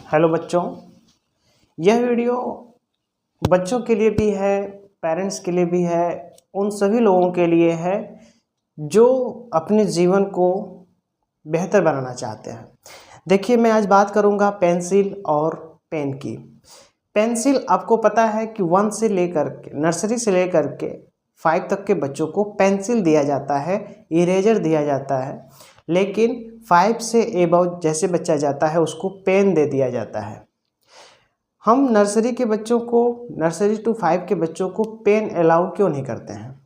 Hello बच्चों, यह video बच्चों के लिए भी है, पेरेंट्स के लिए भी है, उन सभी लोगों के लिए है जो अपने जीवन को बेहतर बनाना चाहते हैं। देखिए, मैं आज बात करूंगा पेंसिल और पेन की। पेंसिल आपको पता है कि 1 से लेकर के नर्सरी से लेकर के 5 तक के बच्चों को पेंसिल दिया जाता है, इरेजर दिया जाता है, लेकिन 5 से एबव जैसे बच्चा जाता है उसको पेन दे दिया जाता है। हम नर्सरी के बच्चों को, नर्सरी टू 5 के बच्चों को पेन अलाउ क्यों नहीं करते हैं?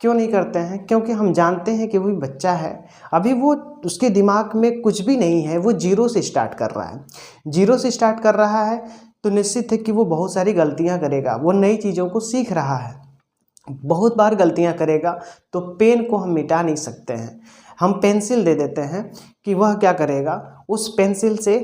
क्यों नहीं करते हैं? क्योंकि हम जानते हैं कि वो बच्चा है, अभी वो उसके दिमाग में कुछ भी नहीं है, वो जीरो से स्टार्ट कर रहा है। जीरो से स्टार्ट कर रहा है तो निश्चित है कि वो बहुत सारी गलतियां करेगा, वो नई चीज़ों को सीख रहा है, बहुत बार गलतियां करेगा। तो पेन को हम मिटा नहीं सकते हैं, हम पेंसिल दे देते हैं कि वह क्या करेगा, उस पेंसिल से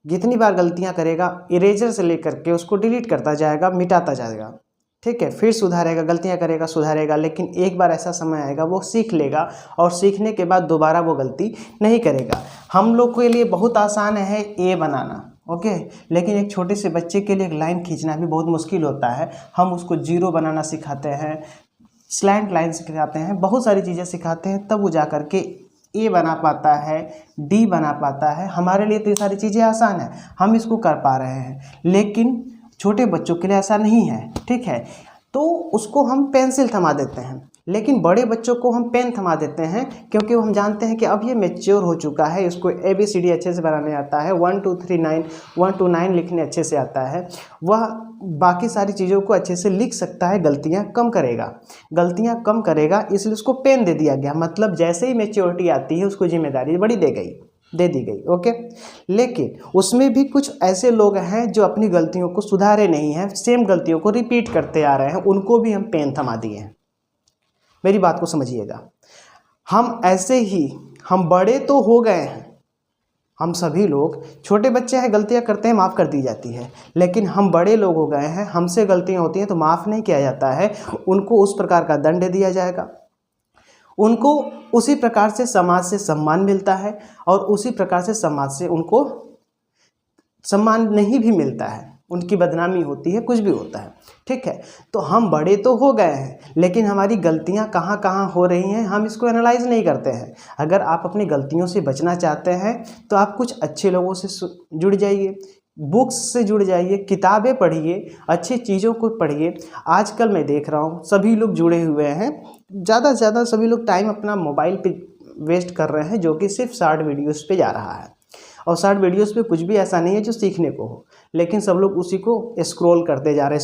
जितनी बार गलतियां करेगा, इरेजर से लेकर के उसको डिलीट करता जाएगा, मिटाता जाएगा। ठीक है, फिर सुधारेगा, गलतियां करेगा, सुधारेगा, लेकिन एक बार ऐसा समय आएगा वो सीख लेगा और सीखने के बाद दोबारा वो गलती नहीं करेगा। हम लोग के लिए बहुत आसान है ए बनाना, ओके, लेकिन एक छोटे से बच्चे के लिए एक लाइन खींचना भी बहुत मुश्किल होता है। हम उसको जीरो बनाना सिखाते हैं, स्लैंट लाइन सिखाते हैं, बहुत सारी चीज़ें सिखाते हैं, तब वो जा कर के ए बना पाता है, डी बना पाता है। हमारे लिए तो ये सारी चीज़ें आसान है, हम इसको कर पा रहे हैं, लेकिन छोटे बच्चों के लिए ऐसा नहीं है। ठीक है, तो उसको हम पेंसिल थमा देते हैं, लेकिन बड़े बच्चों को हम पेन थमा देते हैं, क्योंकि हम जानते हैं कि अब ये मैच्योर हो चुका है, इसको ABCD अच्छे से बनाने आता है, 1 2 3 9 1 to 9 लिखने अच्छे से आता है, वह बाकी सारी चीज़ों को अच्छे से लिख सकता है, गलतियां कम करेगा, इसलिए उसको पेन दे दिया गया। मतलब जैसे ही मैच्योरिटी आती है उसको जिम्मेदारी बड़ी दे दी गई, ओके। लेकिन उसमें भी कुछ ऐसे लोग हैं जो अपनी गलतियों को सुधारे नहीं हैं, सेम गलतियों को रिपीट करते आ रहे हैं, उनको भी हम पेन थमा दिए हैं। मेरी बात को समझिएगा, हम ऐसे ही, हम बड़े तो हो गए हैं, हम सभी लोग, छोटे बच्चे हैं गलतियां करते हैं, माफ़ कर दी जाती है, लेकिन हम बड़े लोग हो गए हैं, हमसे गलतियां होती हैं तो माफ़ नहीं किया जाता है, उनको उस प्रकार का दंड दिया जाएगा, उनको उसी प्रकार से समाज से सम्मान मिलता है, और उसी प्रकार से समाज से उनको सम्मान नहीं भी मिलता है, उनकी बदनामी होती है, कुछ भी होता है। ठीक है, तो हम बड़े तो हो गए हैं, लेकिन हमारी गलतियां कहाँ कहाँ हो रही हैं हम इसको एनालाइज नहीं करते हैं। अगर आप अपनी गलतियों से बचना चाहते हैं तो आप कुछ अच्छे लोगों से जुड़ जाइए, बुक्स से जुड़ जाइए, किताबें पढ़िए, अच्छी चीज़ों को पढ़िए। आजकल मैं देख रहा हूँ सभी लोग जुड़े हुए हैं, ज़्यादा से ज़्यादा सभी लोग टाइम अपना मोबाइल पे वेस्ट कर रहे हैं, जो कि सिर्फ शॉर्ट वीडियोस पे जा रहा है, और शॉर्ट वीडियोस पे कुछ भी ऐसा नहीं है जो सीखने को हो, लेकिन सब लोग उसी को स्क्रॉल करते जा रहे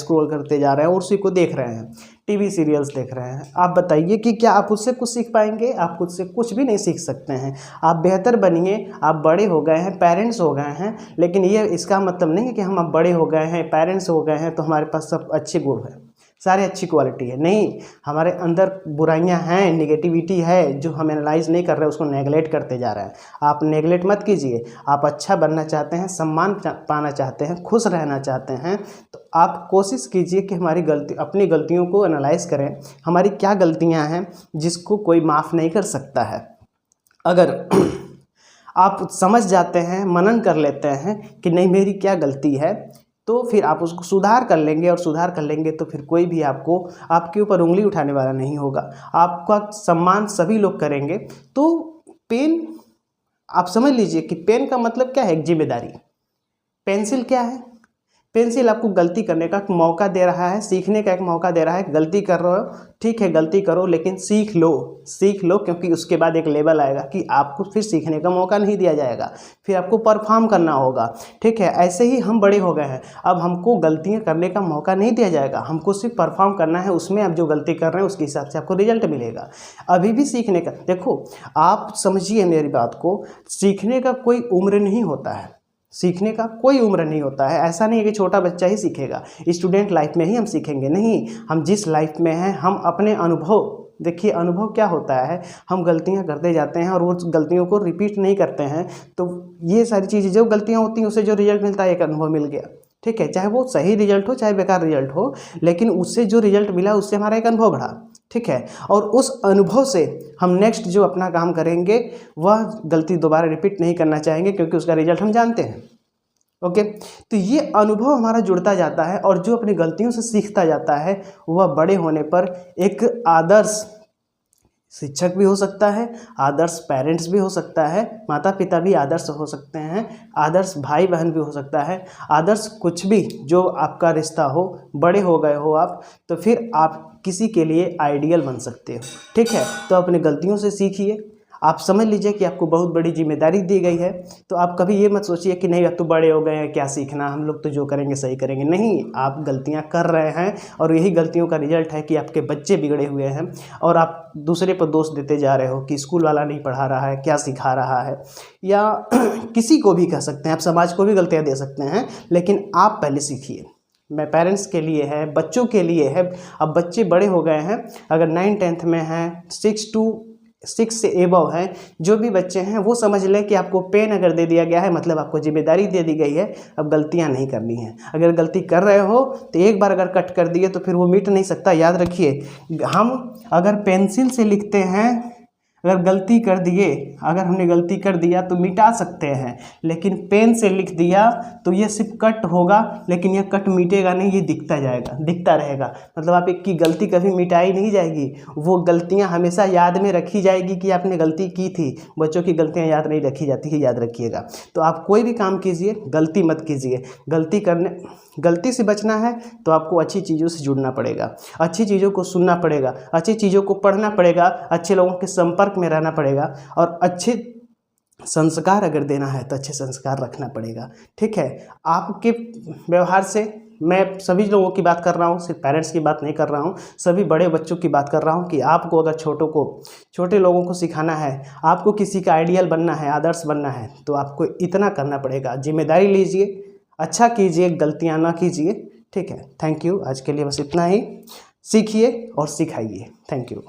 हैं और उसी को देख रहे हैं, टीवी सीरियल्स देख रहे हैं। आप बताइए कि क्या आप उससे कुछ सीख पाएंगे? आप खुद से कुछ भी नहीं सीख सकते हैं। आप बेहतर बनिए, आप बड़े हो गए हैं, पेरेंट्स हो गए हैं, लेकिन ये इसका मतलब नहीं है कि हम अब बड़े हो गए हैं, पेरेंट्स हो गए हैं तो हमारे पास सब अच्छे गुण हैं, सारे अच्छी क्वालिटी है। नहीं, हमारे अंदर बुराइयां हैं, निगेटिविटी है, जो हम एनालाइज नहीं कर रहे, उसको नेगलेक्ट करते जा रहे हैं। आप नेगलेक्ट मत कीजिए। आप अच्छा बनना चाहते हैं, सम्मान पाना चाहते हैं, खुश रहना चाहते हैं, तो आप कोशिश कीजिए कि अपनी गलतियों को एनालाइज करें, हमारी क्या गलतियां हैं जिसको कोई माफ़ नहीं कर सकता है। अगर आप समझ जाते हैं, मनन कर लेते हैं कि नहीं मेरी क्या गलती है, तो फिर आप उसको सुधार कर लेंगे, और सुधार कर लेंगे तो फिर कोई भी आपके ऊपर उंगली उठाने वाला नहीं होगा, आपका सम्मान सभी लोग करेंगे। तो पेन, आप समझ लीजिए कि पेन का मतलब क्या है, एक जिम्मेदारी। पेंसिल क्या है? पेंसिल आपको गलती करने का मौका दे रहा है, सीखने का एक मौका दे रहा है। गलती कर रहे हो, ठीक है गलती करो, लेकिन सीख लो, क्योंकि उसके बाद एक लेवल आएगा कि आपको फिर सीखने का मौका नहीं दिया जाएगा, फिर आपको परफॉर्म करना होगा। ठीक है, ऐसे ही हम बड़े हो गए हैं, अब हमको गलतियां करने का मौका नहीं दिया जाएगा, हमको सिर्फ परफॉर्म करना है, उसमें आप जो गलती कर रहे हैं उसके हिसाब से आपको रिजल्ट मिलेगा। अभी भी सीखने का, देखो आप समझिए मेरी बात को, सीखने का कोई उम्र नहीं होता है, सीखने का कोई उम्र नहीं होता है। ऐसा नहीं है कि छोटा बच्चा ही सीखेगा, स्टूडेंट लाइफ में ही हम सीखेंगे, नहीं, हम जिस लाइफ में हैं हम अपने अनुभव, देखिए अनुभव क्या होता है, हम गलतियां करते जाते हैं और वो गलतियों को रिपीट नहीं करते हैं, तो ये सारी चीज़ें जो गलतियां होती हैं उससे जो रिजल्ट मिलता है एक अनुभव मिल गया। ठीक है, चाहे वो सही रिजल्ट हो चाहे बेकार रिजल्ट हो, लेकिन उससे जो रिजल्ट मिला उससे हमारा एक अनुभव बढ़ा। ठीक है, और उस अनुभव से हम नेक्स्ट जो अपना काम करेंगे वह गलती दोबारा रिपीट नहीं करना चाहेंगे, क्योंकि उसका रिजल्ट हम जानते हैं। ओके। तो ये अनुभव हमारा जुड़ता जाता है और जो अपनी गलतियों से सीखता जाता है वह बड़े होने पर एक आदर्श शिक्षक भी हो सकता है, आदर्श पेरेंट्स भी हो सकता है, माता पिता भी आदर्श हो सकते हैं, आदर्श भाई बहन भी हो सकता है, आदर्श कुछ भी जो आपका रिश्ता हो, बड़े हो गए हो आप, तो फिर आप किसी के लिए आइडियल बन सकते हो। ठीक है, तो अपने गलतियों से सीखिए। आप समझ लीजिए कि आपको बहुत बड़ी जिम्मेदारी दी गई है, तो आप कभी ये मत सोचिए कि नहीं अब तो बड़े हो गए हैं, क्या सीखना, हम लोग तो जो करेंगे सही करेंगे। नहीं, आप गलतियां कर रहे हैं और यही गलतियों का रिजल्ट है कि आपके बच्चे बिगड़े हुए हैं और आप दूसरे पर दोष देते जा रहे हो कि स्कूल वाला नहीं पढ़ा रहा है, क्या सिखा रहा है, या किसी को भी कह सकते हैं, आप समाज को भी गलतियाँ दे सकते हैं, लेकिन आप पहले सीखिए। मैं पेरेंट्स के लिए है, बच्चों के लिए है। अब बच्चे बड़े हो गए हैं, अगर 9th-10th में हैं, 6 से एबव हैं, जो भी बच्चे हैं वो समझ लें कि आपको पेन अगर दे दिया गया है मतलब आपको जिम्मेदारी दे दी गई है, अब गलतियां नहीं करनी है। अगर गलती कर रहे हो तो एक बार अगर कट कर दिए तो फिर वो मिट नहीं सकता। याद रखिए, हम अगर पेंसिल से लिखते हैं, अगर गलती कर दिए, अगर हमने गलती कर दिया तो मिटा सकते हैं, लेकिन पेन से लिख दिया तो ये सिर्फ कट होगा, लेकिन यह कट मिटेगा नहीं, ये दिखता जाएगा, दिखता रहेगा। मतलब आप एक की गलती कभी मिटाई नहीं जाएगी, वो गलतियां हमेशा याद में रखी जाएगी कि आपने गलती की थी। बच्चों की गलतियां याद नहीं रखी जाती है, याद रखिएगा। तो आप कोई भी काम कीजिए, गलती मत कीजिए। गलती से बचना है तो आपको अच्छी चीज़ों से जुड़ना पड़ेगा, अच्छी चीज़ों को सुनना पड़ेगा, अच्छी चीज़ों को पढ़ना पड़ेगा, अच्छे लोगों के संपर्क में रहना पड़ेगा और अच्छे संस्कार अगर देना है तो अच्छे संस्कार रखना पड़ेगा। ठीक है, आपके व्यवहार से मैं सभी लोगों की बात कर रहा हूँ, सिर्फ पेरेंट्स की बात नहीं कर रहा हूँ, सभी बड़े बच्चों की बात कर रहा हूँ कि आपको अगर छोटे लोगों को सिखाना है, आपको किसी का आइडियल बनना है, आदर्श बनना है, तो आपको इतना करना पड़ेगा। जिम्मेदारी लीजिए, अच्छा कीजिए, गलतियाँ ना कीजिए। ठीक है, थैंक यू। आज के लिए बस इतना ही। सीखिए और सिखाइए। Thank you.